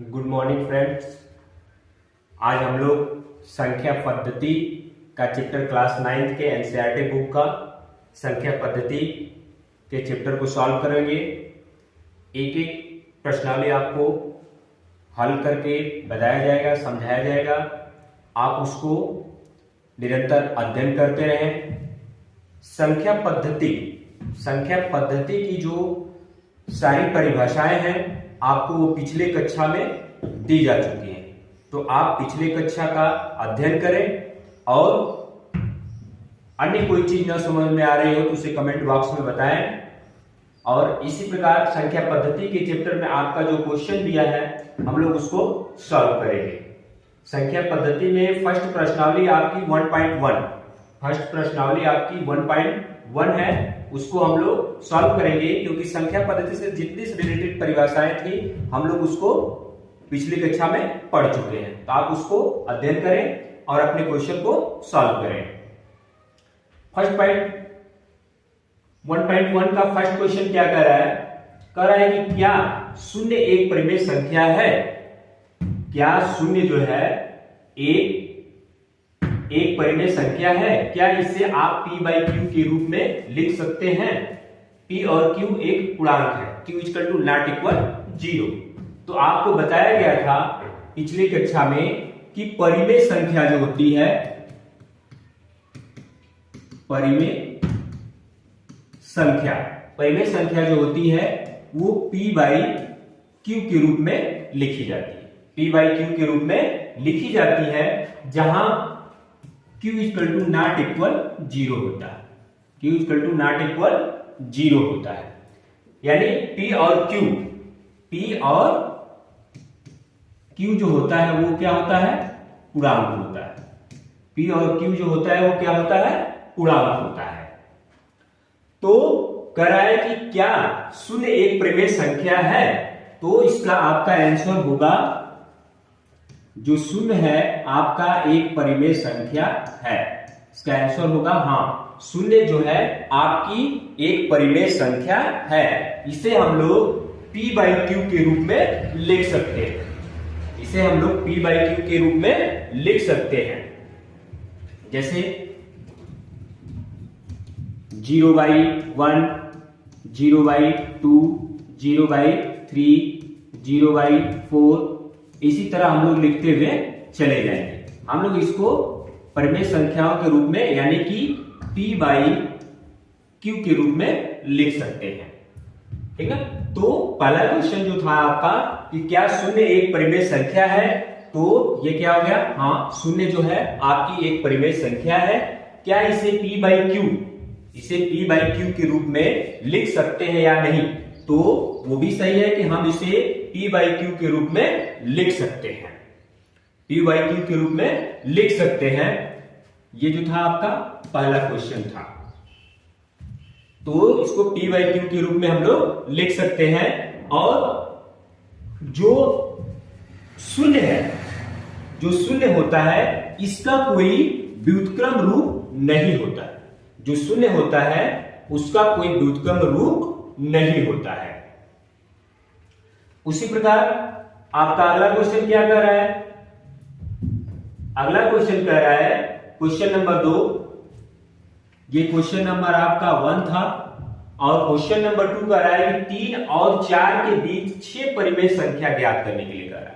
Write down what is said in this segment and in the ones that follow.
Good morning friends. आज हम लोग संख्या पद्धति का चैप्टर क्लास 9 के एनसीईआरटी बुक का संख्या पद्धति के चैप्टर को सॉल्व करेंगे। एक एक प्रश्नावली आपको हल करके बताया जाएगा, समझाया जाएगा। आप उसको निरंतर अध्ययन करते रहें। संख्या पद्धति की जो सारी परिभाषाएं हैं आपको वो पिछले कक्षा में दी जा चुकी हैं, तो आप पिछले कक्षा का अध्ययन करें और अन्य कोई चीज न समझ में आ रही हो तो उसे कमेंट बॉक्स में बताएं। और इसी प्रकार संख्या पद्धति के चैप्टर में आपका जो क्वेश्चन दिया है हम लोग उसको सॉल्व करेंगे। संख्या पद्धति में फर्स्ट प्रश्नावली आपकी 1.1 है, उसको हम लोग सॉल्व करेंगे क्योंकि संख्या पद्धति से जितनी रिलेटेड परिभाषाएं थी हम लोग उसको पिछली कक्षा में पढ़ चुके हैं। तो आप उसको अध्ययन करें और अपने क्वेश्चन को सॉल्व करें। फर्स्ट पॉइंट 1.1 का फर्स्ट क्वेश्चन क्या कर रहा है? कह रहा है कि क्या शून्य एक परिमेय संख्या है? क्या शून्य जो है एक परिमेय संख्या है? क्या इसे आप p बाई क्यू के रूप में लिख सकते हैं? p और q एक पूर्णांक है, q equal to not equal 0। तो आपको बताया गया था पिछली कक्षा में कि परिमेय संख्या जो होती है, परिमेय संख्या जो होती है वो p बाई क्यू के रूप में लिखी जाती है। p बाई क्यू के रूप में लिखी जाती है जहां q equal to not equal 0 होता है। q equal to not equal 0 होता है, यानी p और q जो होता है वो क्या होता है? पूर्णांक होता है। p और q जो होता है वो क्या होता है? पूर्णांक होता है। तो कह रहा है कि क्या शून्य एक परिमेय संख्या है? तो इसका आपका आंसर होगा, जो शून्य है आपका एक परिमेय संख्या है। इसका आंसर होगा हाँ, शून्य जो है आपकी एक परिमेय संख्या है। इसे हम लोग p बाई क्यू के रूप में लिख सकते हैं। इसे हम लोग p बाई क्यू के रूप में लिख सकते हैं। जैसे 0/1, 0/2, 0/3, 0/4, इसी तरह हम लोग लिखते हुए चले जाएंगे। हम लोग इसको परिमेय संख्याओं के रूप में यानी कि p बाई क्यू के रूप में लिख सकते हैं। ठीक है, तो पहला क्वेश्चन जो था आपका कि क्या शून्य एक परिमेय संख्या है, तो ये क्या हो गया? हाँ, शून्य जो है आपकी एक परिमेय संख्या है। क्या इसे p बाई क्यू के रूप में लिख सकते हैं या नहीं? तो वो भी सही है कि हम इसे p बाई क्यू के रूप में लिख सकते हैं। p बाई क्यू के रूप में लिख सकते हैं। ये जो था आपका पहला क्वेश्चन था, तो इसको p बाई क्यू के रूप में हम लोग लिख सकते हैं। और जो शून्य है, जो शून्य होता है, इसका कोई व्युत्क्रम रूप नहीं होता है। जो शून्य होता है उसका कोई व्युत्क्रम रूप नहीं होता है। उसी प्रकार आपका अगला क्वेश्चन क्या कर रहा है? अगला क्वेश्चन कह रहा है, क्वेश्चन नंबर 2, ये क्वेश्चन नंबर आपका 1 था, और क्वेश्चन नंबर 2 कह रहा है कि 3 और 4 के बीच 6 परिमेय संख्या ज्ञात करने के लिए कह रहा है।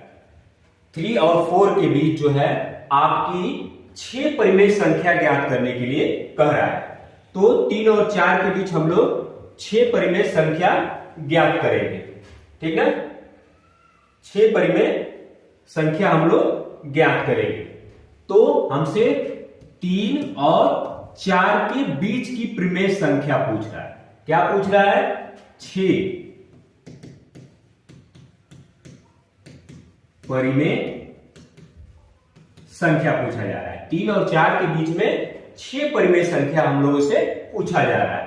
3 और 4 के बीच जो है आपकी 6 परिमेय संख्या ज्ञात करने के लिए कह रहा है। तो 3 और 4 के बीच हम लोग 6 परिमेय संख्या ज्ञात करेंगे। ठीक है, 6 परिमेय संख्या हम लोग ज्ञात करेंगे। तो हमसे 3 और 4 के बीच की परिमेय संख्या पूछ रहा है। क्या पूछ रहा है? 6 परिमेय संख्या पूछा जा रहा है। 3 और 4 के बीच में 6 परिमेय संख्या हम लोगों से पूछा जा रहा है।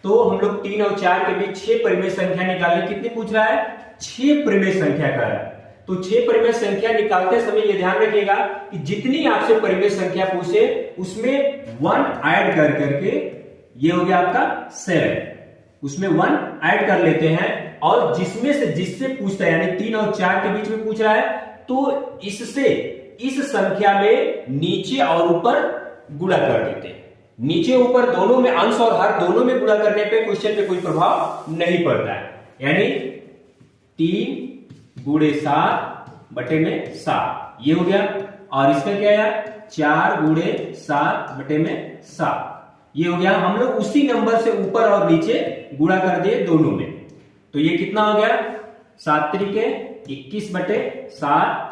तो हम लोग 3 और 4 के बीच 6 परिमेय संख्या निकालने, कितनी पूछ रहा है? 6 परिमेय संख्या कर रहा है। तो 6 परिमेय संख्या निकालते समय ये ध्यान रखिएगा कि जितनी आपसे परिमेय संख्या पूछे उसमें 1 ऐड कर करके, ये हो गया आपका 7, उसमें 1 ऐड कर लेते हैं और जिससे पूछता है, यानी 3 और 4 के बीच में पूछ रहा है, तो इससे इस संख्या में नीचे और ऊपर गुणा कर देते हैं। नीचे ऊपर दोनों में, अंश और हर दोनों में गुणा करने पे क्वेश्चन पे कोई प्रभाव नहीं पड़ता है। यानी 3 गुणे 7 बटे में 7 ये हो गया, और इसका क्या है 4 गुणे 7 बटे में 7 ये हो गया। हम लोग उसी नंबर से ऊपर और नीचे गुणा कर दिए दोनों में, तो ये कितना हो गया 7 त्रिके 21 बटे 7,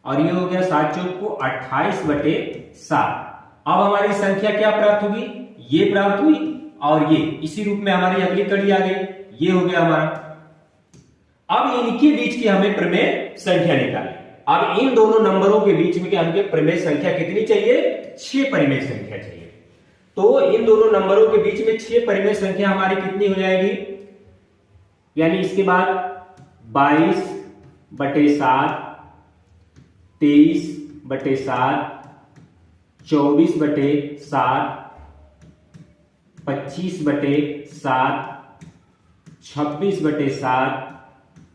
और ये हो गया 7 चौक को 28 बटे 7। अब हमारी संख्या क्या प्राप्त होगी, ये प्राप्त हुई, और ये इसी रूप में हमारी अगली कड़ी आ गई, ये हो गया हमारा। अब इनके बीच की हमें प्रमेय संख्या निकालें। अब इन दोनों नंबरों के बीच में हमें प्रमेय संख्या कितनी चाहिए, 6 परिमेय संख्या चाहिए। तो इन दोनों नंबरों के बीच में 6 परिमेय संख्या हमारी कितनी हो जाएगी, यानी इसके बाद 22 बटे 7, 23 बटे 7, 24 बटे 7, 25 बटे 7, 26 बटे 7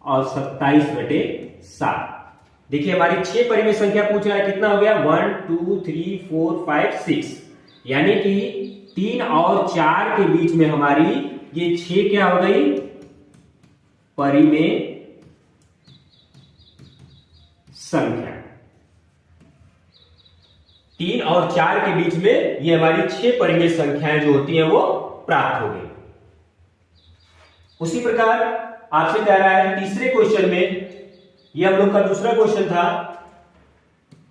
और 27 बटे 7। देखिए हमारी 6 परिमेय संख्या पूछ रहा है, कितना हो गया 1 2 3 4 5 6, यानी कि 3 और 4 के बीच में हमारी ये 6 क्या हो गई, परिमेय संख्या। 3 और 4 के बीच में ये हमारी 6 परिमेय संख्याएं जो होती हैं वो प्राप्त हो गई। उसी प्रकार आपसे कह रहा है तीसरे क्वेश्चन में, ये हम लोग का दूसरा क्वेश्चन था,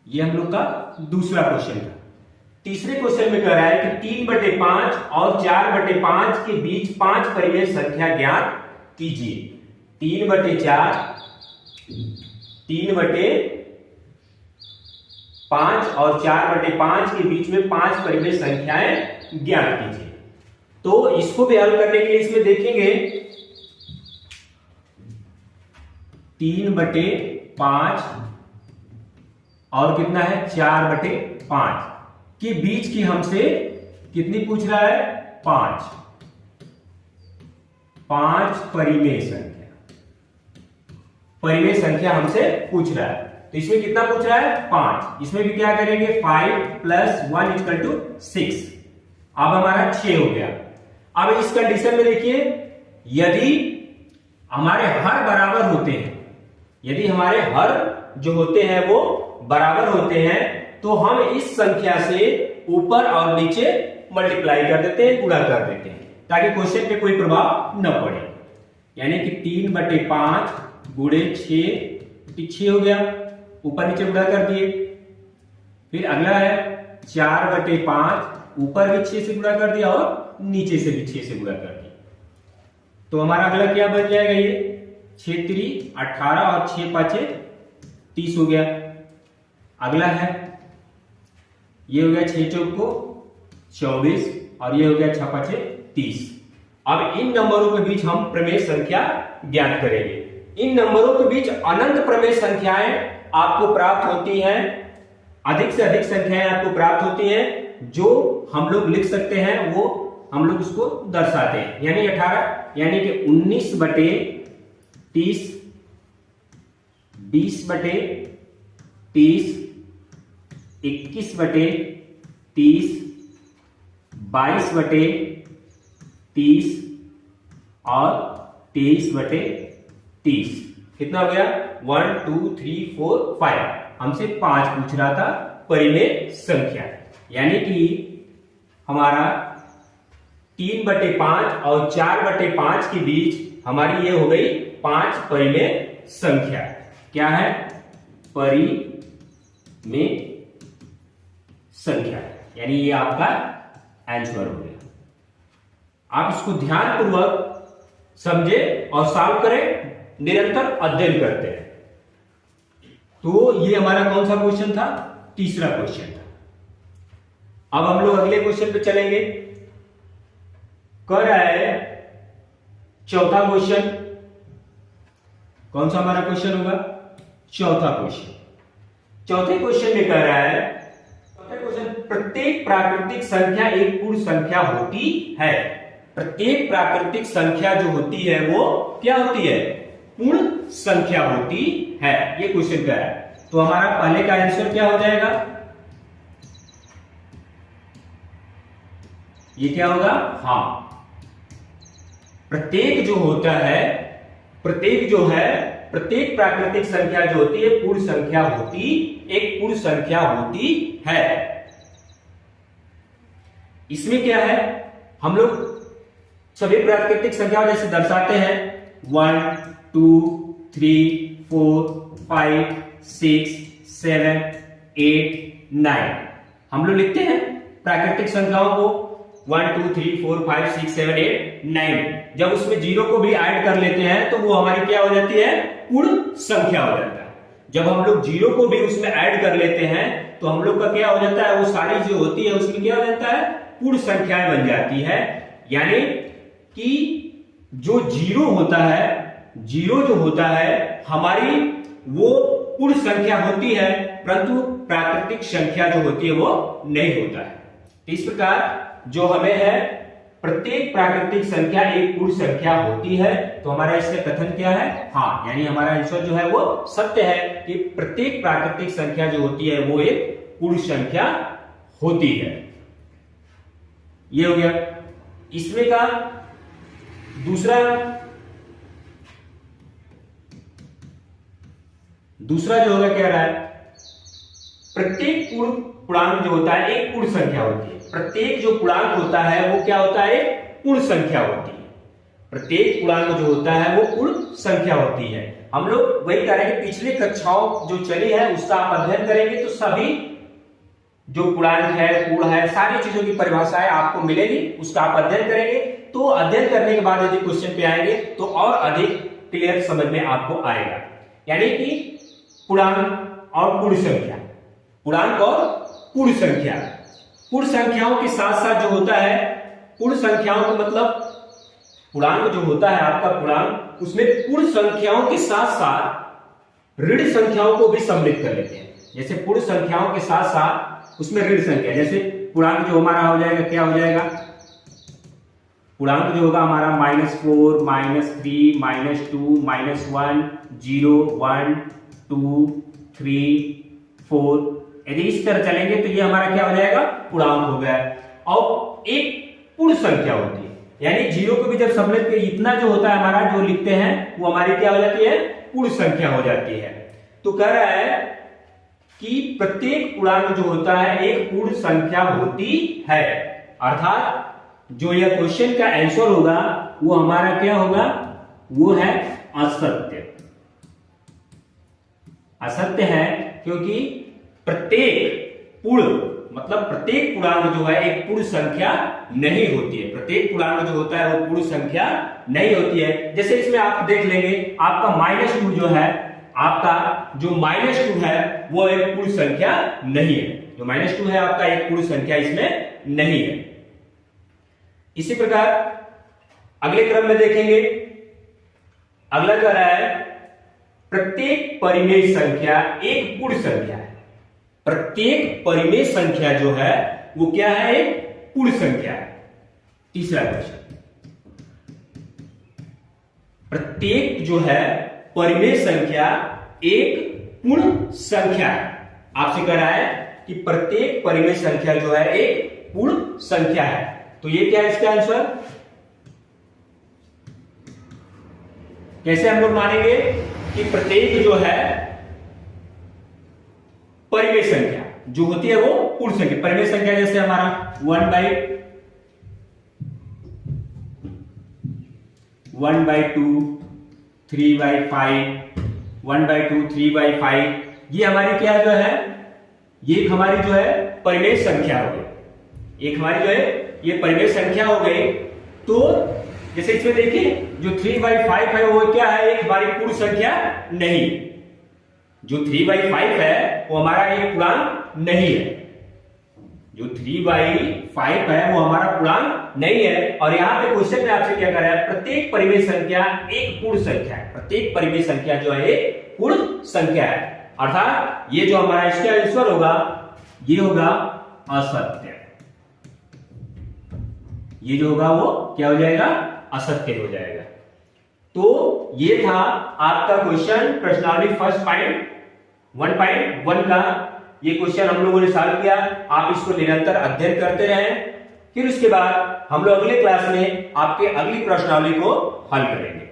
ये हम लोग का दूसरा क्वेश्चन था। तीसरे क्वेश्चन में कह रहा है कि 3 बटे 5 और 4 बटे 5 के बीच 5 परिमेय संख्या ज्ञात कीजिए। 3 बटे 4, 3 बटे 5 और 4 बटे 5 के बीच में 5 परिमेय संख्याएं ज्ञात कीजिए। तो इसको भी हल करने के लिए इसमें देखेंगे 3 बटे 5 और कितना है 4 बटे 5 के बीच की हमसे कितनी पूछ रहा है 5 परिमेय संख्या, परिमेय संख्या हमसे पूछ रहा है। तो इसमें कितना पूछ रहा है 5, इसमें भी क्या करेंगे 5 + 1 = 6। अब हमारा 6 हो गया। अब इस कंडीशन में देखिए, यदि हमारे हर बराबर होते हैं, यदि हमारे हर जो होते हैं वो बराबर होते हैं, तो हम इस संख्या से ऊपर और नीचे मल्टीप्लाई कर देते हैं, गुणा कर देते हैं, ताकि क्वेश्चन पे कोई प्रभाव न पड़े। यानी कि 3 बटे 5 गुणे 6 हो गया, ऊपर नीचे गुणा कर दिए। फिर अगला है 4 बटे 5, ऊपर भी 6 से गुणा कर दिया और नीचे से भी 6 से गुणा कर दिया। तो हमारा अगला क्या बन जाएगा, ये 6 3 18 और 6 5 30 हो गया। अगला है ये हो गया 6 चौक को 24 और ये हो गया 6 5 30। अब इन नंबरों के बीच हम प्रमेय संख्या ज्ञात करेंगे। इन नंबरों के बीच अनंत प्रमेय संख्याएं आपको प्राप्त होती हैं, अधिक से अधिक संख्याएं आपको प्राप्त होती हैं, जो हम लोग लिख सकते हैं, वो हम लोग उसको दर्शाते हैं। यानी 18, यानी कि 19 बटे 30, 20 बटे 30, 21 बटे 30, 22 बटे 30 और 23 बटे 30। कितना हो गया 1 2 3 4 5। हमसे 5 पूछ रहा था परिमेय संख्या, यानी कि हमारा 3 बटे 5 और 4 बटे 5 के बीच हमारी ये हो गई 5 परिमेय संख्या। क्या है परिमेय संख्या, यानी ये आपका आंसर हो गया। आप इसको ध्यानपूर्वक समझे और सॉल्व करें, निरंतर अध्ययन करते हैं। तो ये हमारा कौन सा क्वेश्चन था, तीसरा क्वेश्चन था। अब हम लोग अगले क्वेश्चन पे चलेंगे। कर रहा है चौथा क्वेश्चन। कौन सा हमारा क्वेश्चन होगा, चौथा क्वेश्चन। चौथे क्वेश्चन में कह रहा है, चौथा क्वेश्चन, प्रत्येक प्राकृतिक संख्या एक पूर्ण संख्या होती है। प्रत्येक प्राकृतिक संख्या जो होती है वो क्या होती है? पूर्ण संख्या होती है। ये क्वेश्चन क्या है? तो हमारा पहले का आंसर क्या हो जाएगा? ये क्या होगा? हाँ, प्रत्येक प्राकृतिक संख्या जो होती है पूर्ण संख्या होती है। इसमें क्या है, हम लोग सभी प्राकृतिक संख्याओं जैसे दर्शाते हैं 1 2 3 4 5 6 7 8 9, हम लोग लिखते हैं प्राकृतिक संख्याओं को 1 2 3 4 5 6 7 8 9। जब उसमें जीरो को भी ऐड कर लेते हैं तो वो हमारी क्या हो जाती है? पूर्ण संख्या हो जाता है। जब हम लोग जीरो को भी उसमें ऐड कर लेते हैं तो हम लोग का क्या हो जाता है? वो सारी जो होती है उसमें क्या हो जाता है? पूर्ण संख्याएं बन जाती है। यानी कि जो जीरो जो होता है हमारी वो पूर्ण संख्या होती है, परंतु प्राकृतिक संख्या जो होती है वो नहीं होता है। तो इस प्रकार जो हमें है प्रत्येक प्राकृतिक संख्या एक पूर्ण संख्या होती है। तो हमारा इसका कथन क्या है? हाँ, यानी हमारा आंसर जो है वो सत्य है कि प्रत्येक प्राकृतिक संख्या जो होती है वो एक पूर्ण संख्या होती है। ये हो गया। इसमें का दूसरा जो होगा क्या रहा है? प्रत्येक पूर्णांक जो होता है एक पूर्ण संख्या होती है। प्रत्येक जो पूर्णांक होता है वो क्या होता है? एक पूर्ण संख्या होती है। प्रत्येक पूर्णांक जो होता है वो पूर्ण संख्या होती है। हम लोग वही करेंगे, पिछले कक्षाओं जो चली है उसका आप अध्ययन करेंगे तो सभी जो पूर्णांक है, पूर्ण है, सारी चीजों की परिभाषाएं आपको मिलेगी, उसका आप अध्ययन करेंगे। तो अध्ययन करने के बाद यदि क्वेश्चन पे आएंगे तो और अधिक क्लियर समझ में आपको आएगा। यानी कि पूर्णांक और पूर्ण संख्या, पूर्णांक और पूर्ण संख्या, पूर्ण संख्याओं के साथ साथ जो होता है पूर्ण संख्याओं का मतलब पूर्णांक जो होता है आपका पूर्णांक, उसमें पूर्ण संख्याओं के साथ साथ ऋण संख्याओं को भी सम्मिलित कर लेते हैं। जैसे पूर्ण संख्याओं के साथ साथ उसमें ऋण संख्या, जैसे पूर्णांक जो हमारा हो जाएगा क्या हो जाएगा? पूर्णांक जो होगा हमारा -4 -3 -2 -1 0 1 2 3 4। यदि इस तरह चलेंगे तो ये हमारा क्या हो जाएगा? पूर्णांक हो गया। और एक पूर्ण संख्या होती है, यानी जीरो को भी जब सम्मिलित कर इतना जो होता है हमारा जो लिखते हैं वो हमारी क्या हो जाती है? पूर्ण संख्या हो जाती है। तो कह रहा है कि प्रत्येक पूर्णांक जो होता है एक पूर्ण संख्या होती है। अर्थात जो यह क्वेश्चन का आंसर होगा वो हमारा क्या होगा? वो है असत्य। असत्य है क्योंकि प्रत्येक पूर्णांक जो है एक पूर्ण संख्या नहीं होती है। प्रत्येक पूर्णांक जो होता है वो पूर्ण संख्या नहीं होती है। जैसे इसमें आप देख लेंगे आपका -2 जो है, आपका जो -2 है वो एक पूर्ण संख्या नहीं है। जो -2 है आपका एक पूर्ण संख्या इसमें नहीं है। इसी प्रकार अगले क्रम में देखेंगे, अगला कह रहा है प्रत्येक परिमेय संख्या एक पूर्ण संख्या है। प्रत्येक परिमेय संख्या जो है वो क्या है? एक पूर्ण संख्या है। तीसरा क्वेश्चन, प्रत्येक जो है परिमेय संख्या एक पूर्ण संख्या है। आपसे कह रहा है कि प्रत्येक परिमेय संख्या जो है एक पूर्ण संख्या है। तो ये क्या है इसका आंसर? कैसे हम लोग मानेंगे कि प्रत्येक जो है परिमेय संख्या जो होती है वो पूर्ण संख्या। परिमेय संख्या जैसे हमारा 1/2 3/5 1/2 3/5, ये हमारी क्या जो है? ये हमारी जो है परिमेय संख्या हो गई। एक हमारी जो है ये परिमेय संख्या हो गई। तो जैसे इसमें देखिए जो 3/5 है वो क्या है? एक हमारी पूर्ण संख्या नहीं। जो 3/5 है वो हमारा एक पूर्णांक नहीं है। जो 3/5 है वो हमारा पूर्णांक नहीं है। और यहां पे क्वेश्चन में आपसे क्या कर रहा है? प्रत्येक परिमेय संख्या एक पूर्ण संख्या है। प्रत्येक परिमेय संख्या जो है एक पूर्ण संख्या है। अर्थात ये जो हमारा इसका आंसर होगा ये होगा असत्य। ये जो होगा वो क्या हो जाएगा, असत्य हो जाएगा। तो ये था आपका क्वेश्चन प्रश्नावली फर्स्ट पॉइंट 1.1 का। ये क्वेश्चन हम लोगों ने सॉल्व किया। आप इसको निरंतर अध्ययन करते रहें, फिर उसके बाद हम लोग अगले क्लास में आपके अगली प्रश्नावली को हल करेंगे।